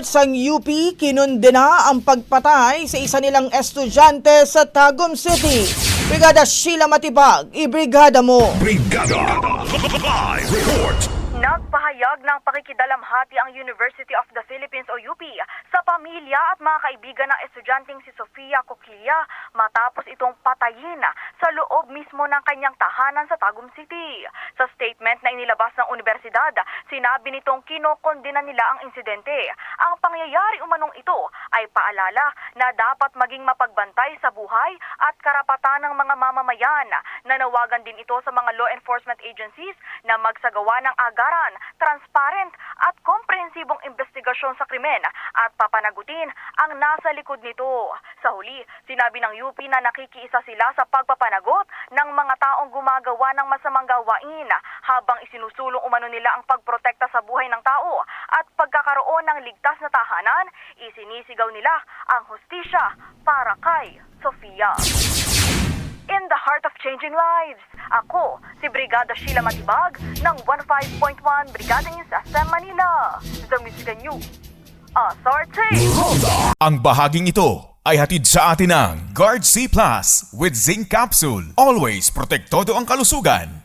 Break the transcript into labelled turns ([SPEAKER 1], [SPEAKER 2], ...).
[SPEAKER 1] Sa UP, kinundena ang pagpatay sa isa nilang estudyante sa Tagum City. Brigada Sheila Matibag, ibrigada mo.
[SPEAKER 2] Brigada Live Report.
[SPEAKER 3] Nagpahayag ng pakikidalamhati ang University of the Philippines o UP sa pamilya at mga kaibigan ng estudyanteng si Sofia Coquilla matapos itong patayin sa loob mismo ng kanyang tahanan sa Tagum City. Sa statement na inilabas ng universidad, sinabi nitong kinokondena nila ang insidente. Ang pangyayari umanong ito ay paalala na dapat maging mapagbantay sa buhay at karapatan ng mga mamamayan. Nanawagan din ito sa mga law enforcement agencies na magsagawa ng agaran, transparent at komprehensibong investigasyon sa krimen at papanagutin ang nasa likod nito. Sa huli, sinabi ng UP na nakikiisa sila sa pagpapanagot ng mga taong gumagawa ng masamang gawain habang isinusulong umano nila ang pagprotekta sa buhay ng tao at pagkakaroon ng ligtas na tahanan, isinisigaw nila ang hustisya para kay Sofia. In the heart of changing lives, ako si Brigada Sheila Matibag ng 15.1 Brigada News SM Manila. The Music News Authority.
[SPEAKER 2] Ang bahaging ito ay hatid sa atin ng Guard C Plus with Zinc Capsule. Always protektado ang kalusugan.